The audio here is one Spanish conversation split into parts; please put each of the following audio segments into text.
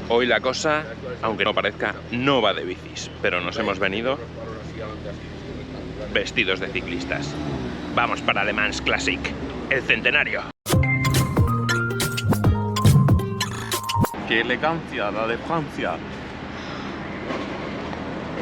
Hoy la cosa, aunque no parezca, no va de bicis, pero nos hemos venido vestidos de ciclistas. Vamos para Le Mans Classic, el centenario. ¡Qué elegancia la de Francia!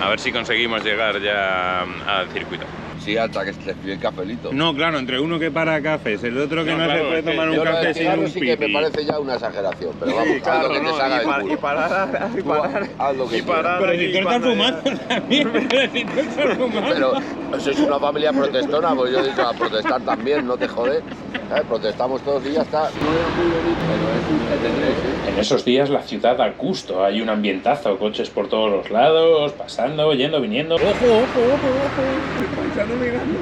A ver si conseguimos llegar ya al circuito. Sí, hasta que se pide el cafelito. No, claro, entre uno que para cafés, el otro que no se puede tomar un café sin un sí que me pipi. parece ya una exageración, pero vamos, Sí, claro, haz lo que te salga del culo. y parar, Haz lo que y parar. Pero si tú estás allá. fumando también, pero si tú estás fumando. Pero sois una familia protestona, pues yo he dicho a protestar también, no te jodes. Protestamos todos y ya está. No era muy bonito, pero es un GT3, ¿eh? En esos días la ciudad al gusto, hay un ambientazo, coches por todos los lados, pasando, yendo, viniendo. ¡Ojo, ojo, ojo, ojo! Paisano mirando.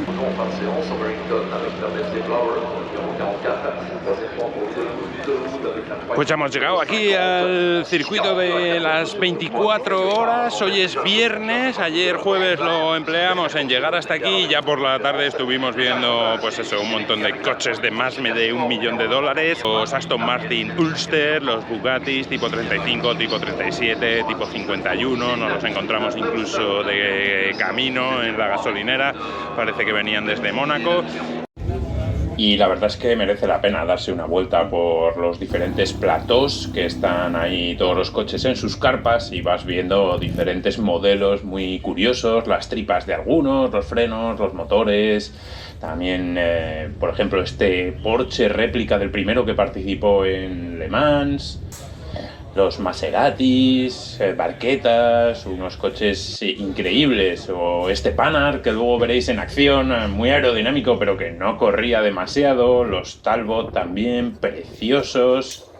Pues ya hemos llegado aquí al circuito de las 24 horas, hoy es viernes, ayer jueves lo empleamos en llegar hasta aquí y ya por la tarde estuvimos viendo pues eso, un montón de coches de más de $1 millón, los Aston Martin Ulster, los Bugattis tipo 35, tipo 37, tipo 51, nos los encontramos incluso de camino en la gasolinera, parece que venían desde Mónaco. Y la verdad es que merece la pena darse una vuelta por los diferentes platós que están ahí todos los coches en sus carpas y vas viendo diferentes modelos muy curiosos, las tripas de algunos, los frenos, los motores, también por ejemplo este Porsche réplica del primero que participó en Le Mans, los Maseratis, barquetas, unos coches increíbles, o este Panhard que luego veréis en acción, muy aerodinámico pero que no corría demasiado, los Talbot también, preciosos,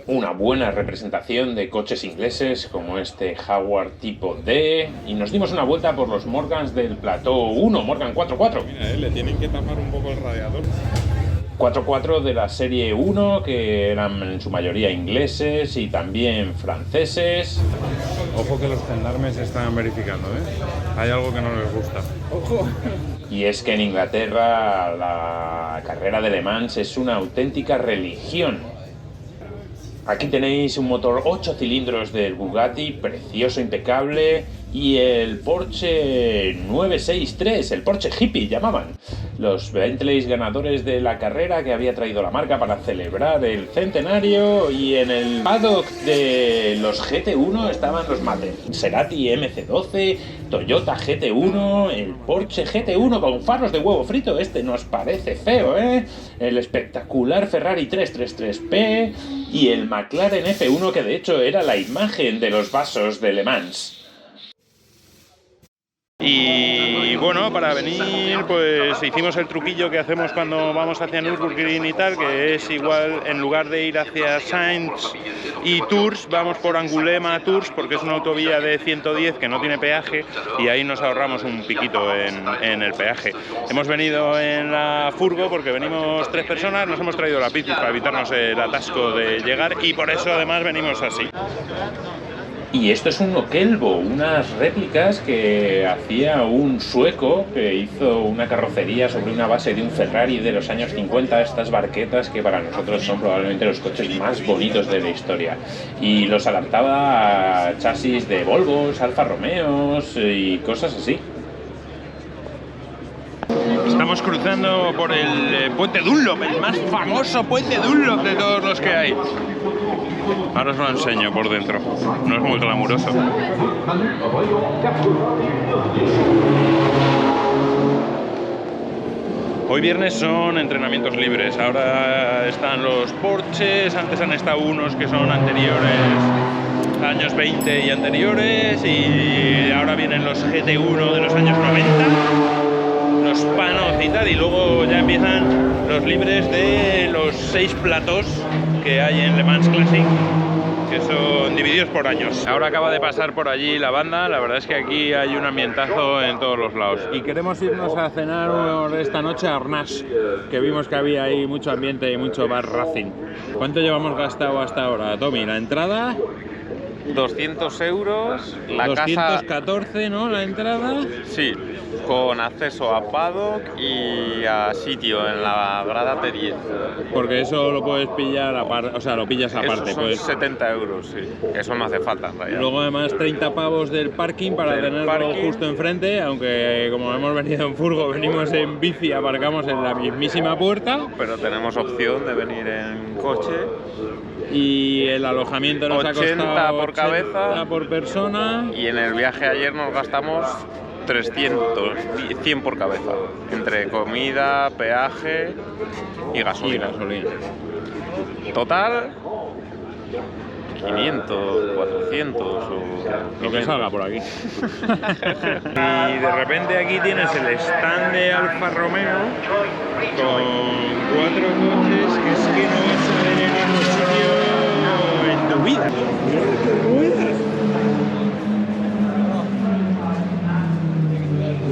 una buena representación de coches ingleses como este Jaguar tipo D, y nos dimos una vuelta por los Morgans del Plató 1, Morgan 4.4. Mira, le tienen que tapar un poco el radiador. 4x4 de la serie 1, que eran en su mayoría ingleses y también franceses. Ojo que los gendarmes están verificando, ¿eh? Hay algo que no les gusta. ¡Ojo! Y es que en Inglaterra la carrera de Le Mans es una auténtica religión. Aquí tenéis un motor 8 cilindros del Bugatti, precioso, impecable, y el Porsche 963, el Porsche hippie llamaban. Los Bentleys ganadores de la carrera que había traído la marca para celebrar el centenario, y en el paddock de los GT1 estaban los Maserati MC12, Toyota GT1, el Porsche GT1 con faros de huevo frito, este nos parece feo, ¿eh? El espectacular Ferrari 333P y el McLaren F1 que de hecho era la imagen de los vasos de Le Mans. Y bueno, para venir pues hicimos el truquillo que hacemos cuando vamos hacia Nürburgring y tal, que es igual, en lugar de ir hacia Sainz y Tours, vamos por Angulema Tours, porque es una autovía de 110 que no tiene peaje y ahí nos ahorramos un piquito en el peaje. Hemos venido en la furgo porque venimos 3 personas, nos hemos traído la bici para evitarnos el atasco de llegar y por eso además venimos así. Y esto es un Okelvo, unas réplicas que hacía un sueco que hizo una carrocería sobre una base de un Ferrari de los años 50, estas barquetas que para nosotros son probablemente los coches más bonitos de la historia. Y los adaptaba a chasis de Volvos, Alfa Romeos y cosas así. Estamos cruzando por el puente Dunlop, el más famoso puente Dunlop de todos los que hay. Ahora os lo enseño por dentro, no es muy glamuroso. Hoy viernes son entrenamientos libres, ahora están los Porsches, antes han estado unos que son anteriores, años 20 y anteriores, y ahora vienen los GT1 de los años 90. Los Panos y tal, y luego ya empiezan los libres de los 6 platós que hay en Le Mans Classic, que son divididos por años. Ahora acaba de pasar por allí la banda, la verdad es que aquí hay un ambientazo en todos los lados. Y queremos irnos a cenar esta noche a Ornage, que vimos que había ahí mucho ambiente y mucho bar racing. ¿Cuánto llevamos gastado hasta ahora, Tommy? La entrada 200 euros. La 214, casa, ¿no? La entrada. sí, con acceso a paddock y a sitio en la grada T10. Porque eso lo puedes pillar aparte, o sea, lo pillas aparte. Esos son Pues. 70 euros, sí. Eso no hace falta en realidad. Luego además 30 pavos del parking para Del tenerlo parking. justo enfrente, aunque como hemos venido en furgo, venimos en bici, aparcamos en la mismísima puerta. Pero tenemos opción de venir en coche. Y el alojamiento nos 80 ha costado por cabeza. 80 por persona. Y en el viaje ayer nos gastamos 300, 100 por cabeza. Entre comida, peaje y Y gasolina. gasolina. Total, 500, 400 o Lo que salga por aquí. Y de repente aquí tienes el stand de Alfa Romeo con 4 coches que es que no vas a ver en ningún sitio en tu vida. Mira qué ruedas.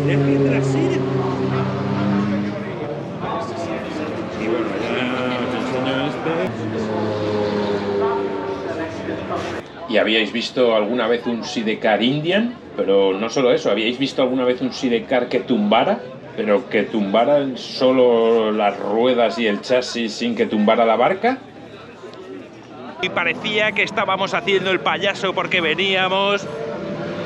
Mira qué trasera. Y bueno, ya os enseño ¿Y habíais visto alguna vez un sidecar Indian? Pero no solo eso, ¿habíais visto alguna vez un sidecar que tumbara? Pero que tumbara solo las ruedas y el chasis sin que tumbara la barca. Y parecía que estábamos haciendo el payaso porque veníamos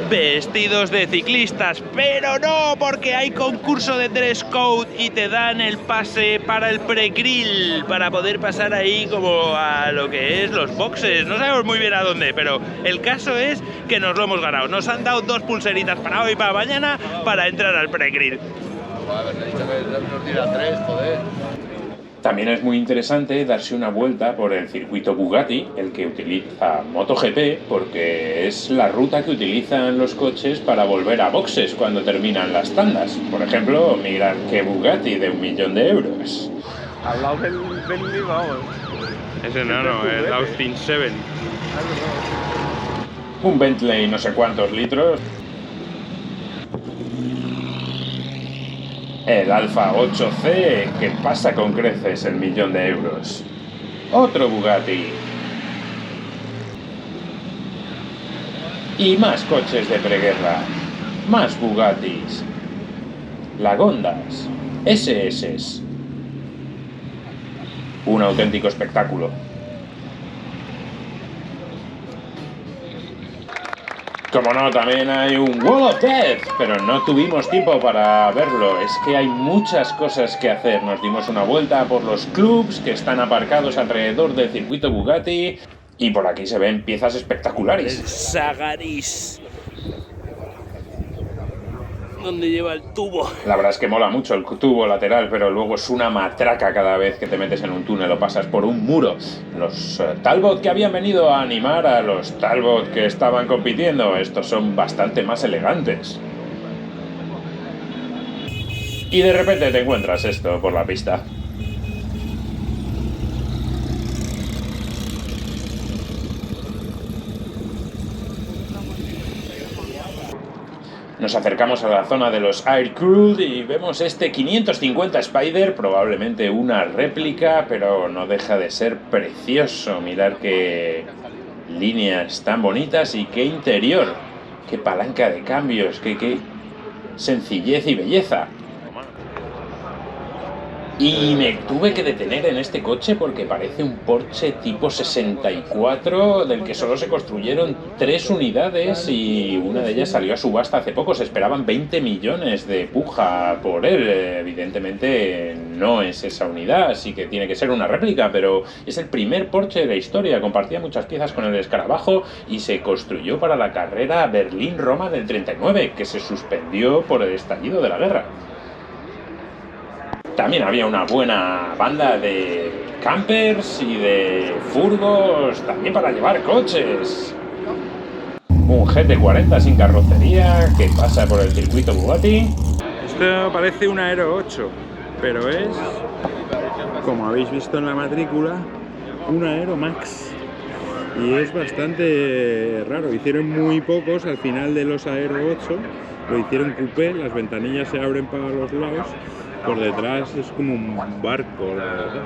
vestidos de ciclistas, pero no, porque hay concurso de dress code y te dan el pase para el pre-grill, para poder pasar ahí como a lo que es los boxes. No sabemos muy bien a dónde, pero el caso es que nos lo hemos ganado. Nos han dado 2 pulseritas para hoy y para mañana para entrar al pre-grill. Haberle dicho que nos diera 3, joder. También es muy interesante darse una vuelta por el circuito Bugatti, el que utiliza MotoGP, porque es la ruta que utilizan los coches para volver a boxes cuando terminan las tandas. Por ejemplo, mirar qué Bugatti de 1 millón de euros. Al lado del Bentley, vamos. Ese no, el Austin 7. Un Bentley no sé cuántos litros. El Alfa 8C, que pasa con creces el 1 millón de euros. Otro Bugatti. Y más coches de preguerra. Más Bugattis. Lagondas. SS. Un auténtico espectáculo. Como no, también hay un Wall of Death, pero no tuvimos tiempo para verlo. Es que hay muchas cosas que hacer. Nos dimos una vuelta por los clubs que están aparcados alrededor del circuito Bugatti y por aquí se ven piezas espectaculares. Sagaris, donde lleva el tubo. La verdad es que mola mucho el tubo lateral, pero luego es una matraca cada vez que te metes en un túnel o pasas por un muro. Los Talbot que habían venido a animar a los Talbot que estaban compitiendo, estos son bastante más elegantes. Y de repente te encuentras esto por la pista. Nos acercamos a la zona de los Air-Cooled y vemos este 550 Spider, probablemente una réplica, pero no deja de ser precioso. Mirad qué líneas tan bonitas y qué interior, qué palanca de cambios, qué sencillez y belleza. Y me tuve que detener en este coche porque parece un Porsche tipo 64 del que solo se construyeron 3 unidades y una de ellas salió a subasta hace poco. Se esperaban 20 millones de puja por él. Evidentemente no es esa unidad, así que tiene que ser una réplica, pero es el primer Porsche de la historia. Compartía muchas piezas con el escarabajo y se construyó para la carrera Berlín-Roma del 39, que se suspendió por el estallido de la guerra. También había una buena banda de campers y de furgos, también para llevar coches. Un GT40 sin carrocería que pasa por el circuito Bugatti. Esto parece un Aero 8, pero es, como habéis visto en la matrícula, un Aero Max. Y es bastante raro. Hicieron muy pocos al final de los Aero 8. Lo hicieron coupé, las ventanillas se abren para los lados. Por detrás es como un barco, la verdad.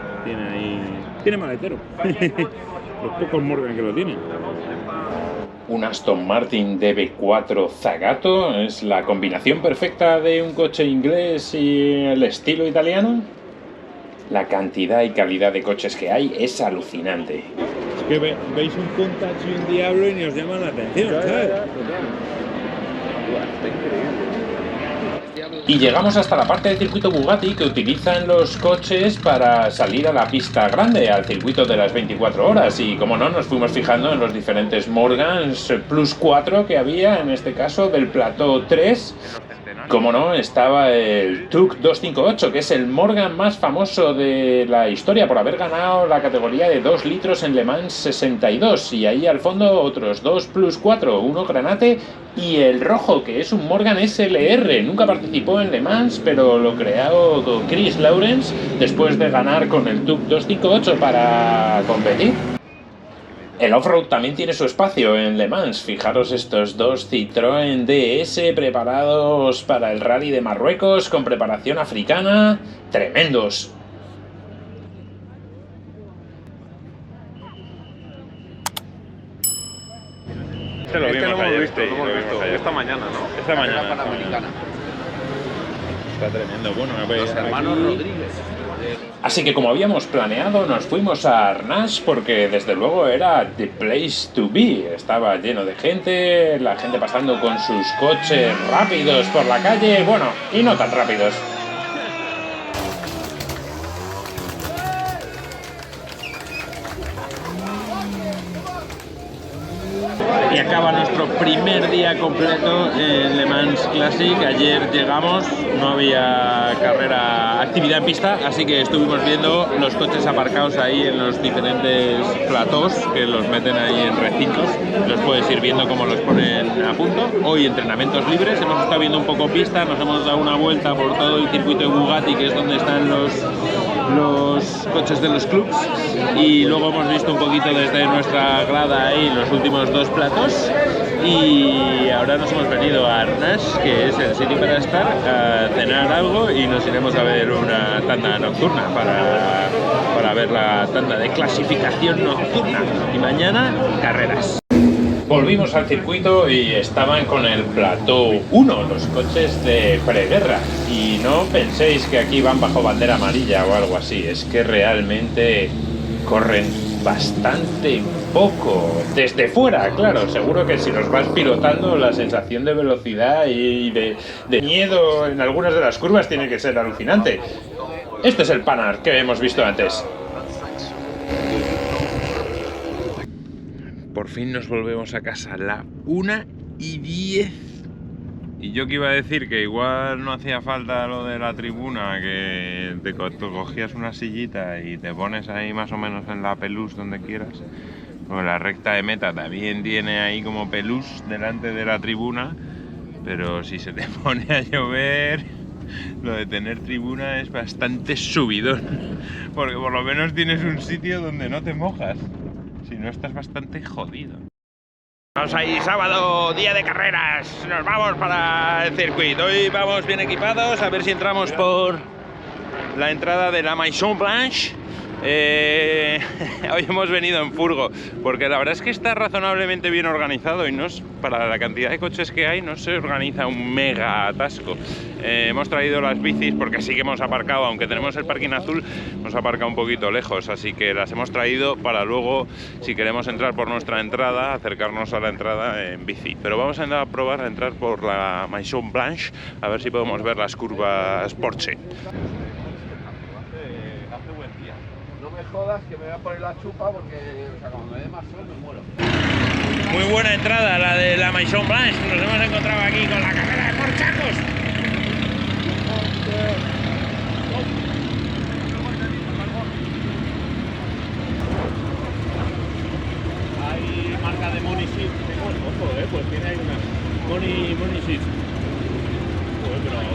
Tiene maletero. Los pocos Morgan que lo tienen. Un Aston Martin DB4 Zagato es la combinación perfecta de un coche inglés y el estilo italiano. La cantidad y calidad de coches que hay es alucinante. Es que veis un Countach y un Diablo y ni os llama la atención, ¿sabes? Y llegamos hasta la parte del circuito Bugatti que utilizan los coches para salir a la pista grande, al circuito de las 24 horas. Y como no, nos fuimos fijando en los diferentes Morgans Plus 4 que había, en este caso del Plateau 3. Como no, estaba el TUC 258, que es el Morgan más famoso de la historia por haber ganado la categoría de 2 litros en Le Mans 62. Y ahí al fondo otros 2 Plus 4, uno granate y el rojo, que es un Morgan SLR. Nunca participó en Le Mans, pero lo creó Chris Lawrence después de ganar con el TUC 258 para competir. El off-road también tiene su espacio en Le Mans. Fijaros estos dos Citroën DS preparados para el Rally de Marruecos con preparación africana. ¡Tremendos! Lo hemos visto esta mañana, ¿no? Esta mañana. Panamericana. Está tremendo. Bueno, Los hermanos Rodríguez. Así que como habíamos planeado, nos fuimos a Arnage porque desde luego era the place to be. Estaba lleno de gente, la gente pasando con sus coches rápidos por la calle, bueno, y no tan rápidos. Y acaba nuestro primer día completo en Le Mans Classic. Ayer llegamos, no había actividad en pista, así que estuvimos viendo los coches aparcados ahí en los diferentes platós, que los meten ahí en recintos. Los puedes ir viendo cómo los ponen a punto. Hoy entrenamientos libres, hemos estado viendo un poco pista, nos hemos dado una vuelta por todo el circuito de Bugatti, que es donde están los coches de los clubs, y luego hemos visto un poquito desde nuestra grada ahí los últimos 2 platos, y ahora nos hemos venido a Arnage, que es el sitio para estar, a cenar algo, y nos iremos a ver una tanda nocturna para ver la tanda de clasificación nocturna, y mañana carreras. Volvimos al circuito y estaban con el Plateau 1, los coches de preguerra. Y no penséis que aquí van bajo bandera amarilla o algo así, es que realmente corren bastante poco. Desde fuera, claro, seguro que si los vas pilotando, la sensación de velocidad y de miedo en algunas de las curvas tiene que ser alucinante. Este es el Panhard que hemos visto antes. Por fin nos volvemos a casa, la 1:10. Y yo que iba a decir que igual no hacía falta lo de la tribuna, que te cogías una sillita y te pones ahí más o menos en la pelús donde quieras. Pues la recta de meta también tiene ahí como pelús delante de la tribuna, pero si se te pone a llover, lo de tener tribuna es bastante subidón, porque por lo menos tienes un sitio donde no te mojas. Si no, estás bastante jodido. Vamos ahí, sábado, día de carreras. Nos vamos para el circuito. Hoy vamos bien equipados, a ver si entramos por la entrada de la Maison Blanche. Hoy hemos venido en furgo, porque la verdad es que está razonablemente bien organizado y no es, para la cantidad de coches que hay, no se organiza un mega atasco. Hemos traído las bicis porque sí que hemos aparcado, aunque tenemos el parking azul, hemos aparcado un poquito lejos, así que las hemos traído para luego, si queremos entrar por nuestra entrada, acercarnos a la entrada en bici. Pero vamos a probar a entrar por la Maison Blanche, a ver si podemos ver las curvas Porsche. Jodas, que me voy a poner la chupa porque cuando me dé más sol me muero. Muy buena entrada la de la Maison Blanche. Nos hemos encontrado aquí con la carrera de Porchacos. Hay marca de Money Seat. Ojo, pues tiene ahí una Money Seat. Pero a 8.000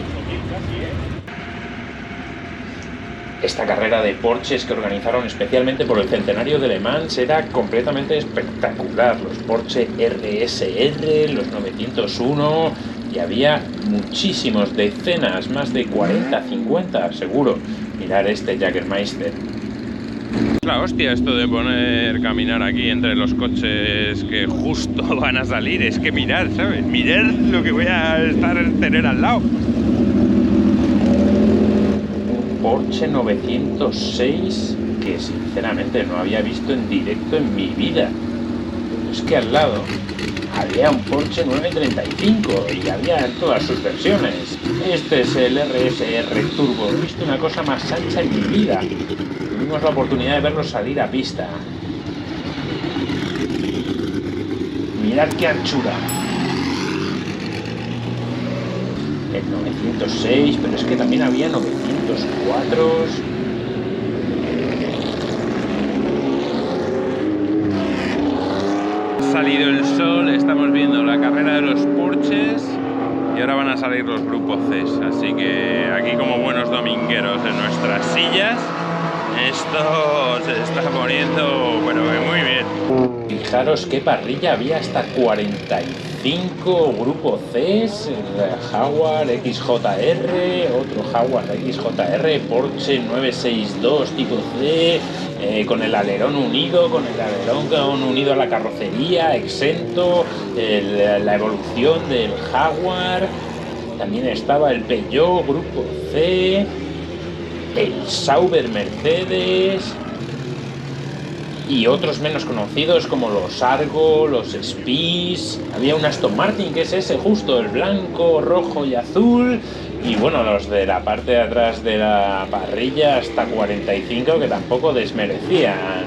casi, Esta carrera de Porsches que organizaron especialmente por el centenario de Le Mans era completamente espectacular. Los Porsche RSR, los 901, y había muchísimos, decenas, más de 40, 50 seguro. Mirar este Jägermeister. la hostia esto de poner caminar aquí entre los coches que justo van a salir. Es que mirad, ¿sabes? Mirad lo que voy a tener al lado. Un Porsche 906 que sinceramente no había visto en directo en mi vida. Pero es que al lado había un Porsche 935 y había todas sus versiones. Este es el RSR Turbo. He visto una cosa más ancha en mi vida. Tuvimos la oportunidad de verlo salir a pista. Mirad qué anchura. El 906, pero es que también había 904. Ha salido el sol, estamos viendo la carrera de los Porsches y ahora van a salir los grupos C. Así que aquí, como buenos domingueros en nuestras sillas, esto se está poniendo, pero muy bien. Fijaros qué parrilla había, hasta 45 grupo C, el Jaguar XJR, otro Jaguar XJR, Porsche 962 tipo C, con el alerón unido, unido a la carrocería, exento, la evolución del Jaguar. También estaba el Peugeot grupo C, el Sauber Mercedes y otros menos conocidos como los Argo, los Spies. Había un Aston Martin, que es ese justo, el blanco, rojo y azul. Y bueno, los de la parte de atrás de la parrilla hasta 45, que tampoco desmerecían.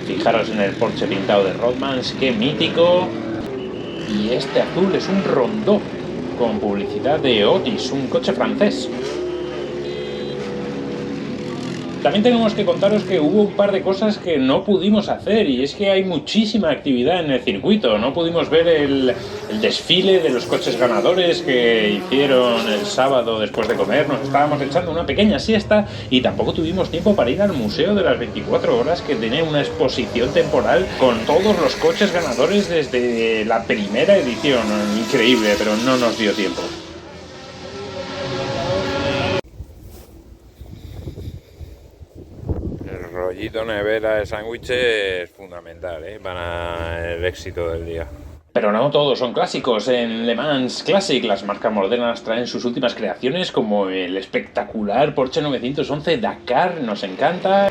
Fijaros en el Porsche pintado de Rothmans, qué mítico. Y este azul es un Rondeau con publicidad de Otis, un coche francés. También tenemos que contaros que hubo un par de cosas que no pudimos hacer, y es que hay muchísima actividad en el circuito. No pudimos ver el desfile de los coches ganadores que hicieron el sábado después de comer. Nos estábamos echando una pequeña siesta y tampoco tuvimos tiempo para ir al Museo de las 24 Horas, que tiene una exposición temporal con todos los coches ganadores desde la primera edición. Increíble, pero no nos dio tiempo. Rollito nevera de sándwiches es fundamental, para el éxito del día. Pero no todos son clásicos. En Le Mans Classic las marcas modernas traen sus últimas creaciones, como el espectacular Porsche 911 Dakar, nos encanta.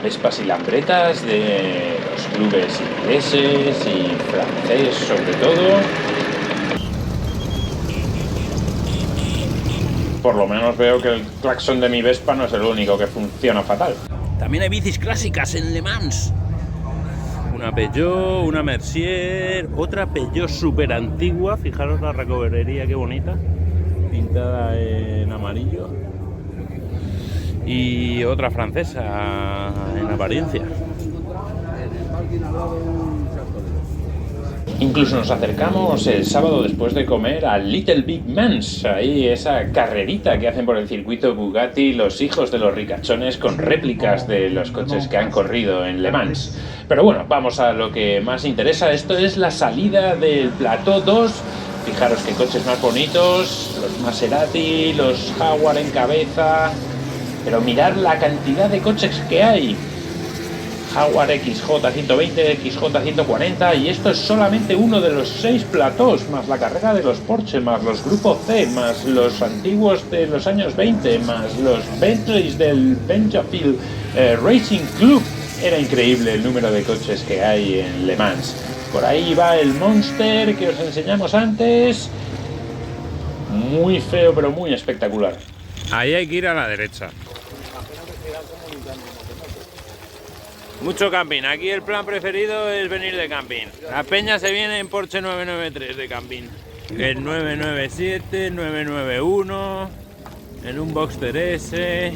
Vespas y lambretas de los clubes ingleses y francés sobre todo. Por lo menos veo que el claxon de mi Vespa no es el único que funciona fatal. También hay bicis clásicas en Le Mans. Una Peugeot, una Mercier, otra Peugeot súper antigua. Fijaros la recoverería, qué bonita, pintada en amarillo. Y otra francesa en apariencia. Incluso nos acercamos el sábado después de comer a Little Big Mans, ahí esa carrerita que hacen por el circuito Bugatti los hijos de los ricachones, con réplicas de los coches que han corrido en Le Mans. Pero bueno, vamos a lo que más interesa. Esto es la salida del Plateau 2. Fijaros qué coches más bonitos, los Maserati, los Jaguar en cabeza. Pero mirad la cantidad de coches que hay. Jaguar XJ120, XJ140, y esto es solamente uno de los 6 platós, más la carrera de los Porsche, más los grupos C, más los antiguos de los años 20, más los Bentleys del Benjafield Racing Club. Era increíble el número de coches que hay en Le Mans. Por ahí va el Monster que os enseñamos antes. Muy feo, pero muy espectacular. Ahí hay que ir a la derecha. Mucho camping. Aquí el plan preferido es venir de camping. La peña se viene en Porsche 993 de camping. El 997, 991, en un Boxster S.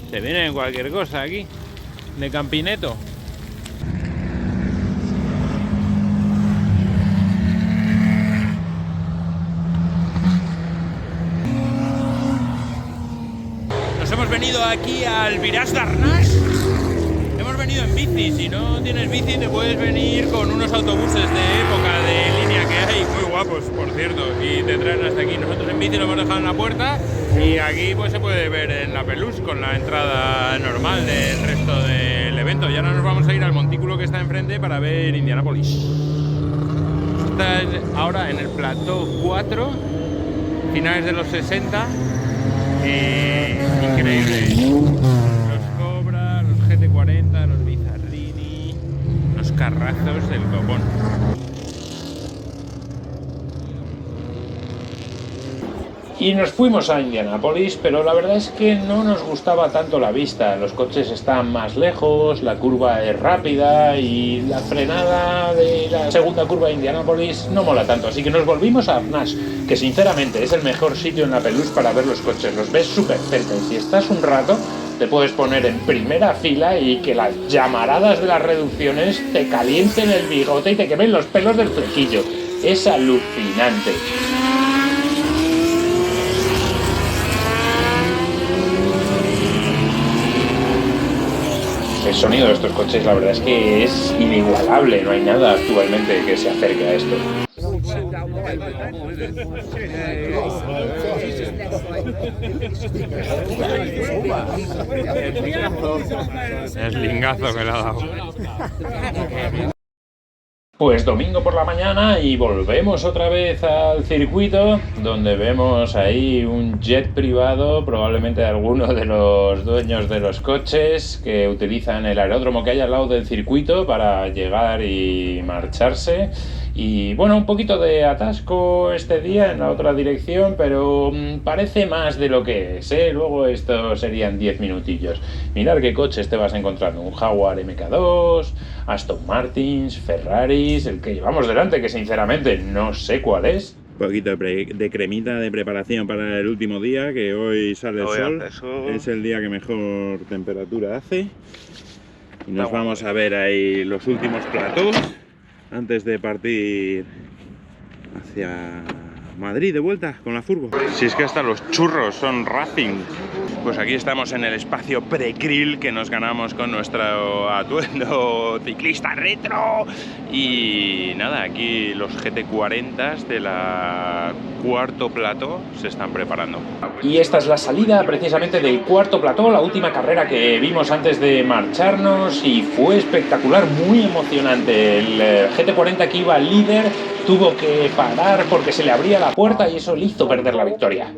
Se viene en cualquier cosa aquí, de campineto. Nos hemos venido aquí al Virage d'Arnas. venido en bici. Si no tienes bici te puedes venir con unos autobuses de época, de línea que hay, muy guapos, por cierto, y te traen hasta aquí. Nosotros en bici lo hemos dejado en la puerta y aquí pues se puede ver en la Peluche con la entrada normal del resto del evento. Y ahora nos vamos a ir al montículo que está enfrente para ver Indianápolis. Estás ahora en el plató 4, finales de los 60. Increíble. Los Cobra, los GT40, los Bizarrini, los carrazos del copón. Y nos fuimos a Indianápolis, pero la verdad es que no nos gustaba tanto la vista. Los coches están más lejos, la curva es rápida y la frenada de la segunda curva de Indianápolis no mola tanto. Así que nos volvimos a Nash, que sinceramente es el mejor sitio en la Peluche para ver los coches. Los ves súper cerca y si estás un rato te puedes poner en primera fila y que las llamaradas de las reducciones te calienten el bigote y te quemen los pelos del flequillo. Es alucinante. El sonido de estos coches, la verdad es que es inigualable, no hay nada actualmente que se acerque a esto. Es lingazo que le ha dado. Pues domingo por la mañana y volvemos otra vez al circuito, donde vemos ahí un jet privado, probablemente de alguno de los dueños de los coches, que utilizan el aeródromo que hay al lado del circuito para llegar y marcharse. Y bueno, un poquito de atasco este día en la otra dirección, pero parece más de lo que es, ¿eh? Luego esto serían 10 minutillos. Mirad qué coches te vas encontrando, un Jaguar MK2, Aston Martins, Ferraris, el que llevamos delante, que sinceramente no sé cuál es. Un poquito de cremita de preparación para el último día, que hoy sale el sol. Es el día que mejor temperatura hace. Y nos vamos a ver ahí los últimos platós antes de partir hacia Madrid de vuelta con la furgo. Si es que hasta los churros son Racing. Pues aquí estamos en el espacio pre-grill que nos ganamos con nuestro atuendo ciclista retro. Y nada, aquí los GT40 de la cuarto plató se están preparando. Y esta es la salida precisamente del cuarto plató, la última carrera que vimos antes de marcharnos y fue espectacular, muy emocionante. El GT40 que iba líder tuvo que parar porque se le abría la puerta y eso le hizo perder la victoria.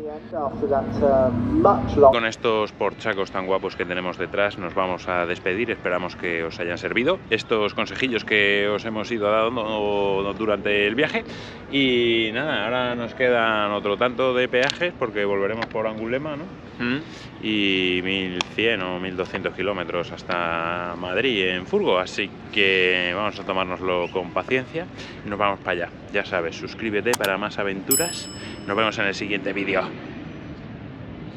Con estos porchacos tan guapos que tenemos detrás nos vamos a despedir, esperamos que os hayan servido estos consejillos que os hemos ido dando durante el viaje. Y nada, ahora nos quedan otro tanto de peajes porque volveremos por Angulema, ¿no? Y 1100 o 1200 kilómetros hasta Madrid en furgo, así que vamos a tomárnoslo con paciencia y nos vamos para allá. Ya sabes, suscríbete para más aventuras, nos vemos en el siguiente vídeo.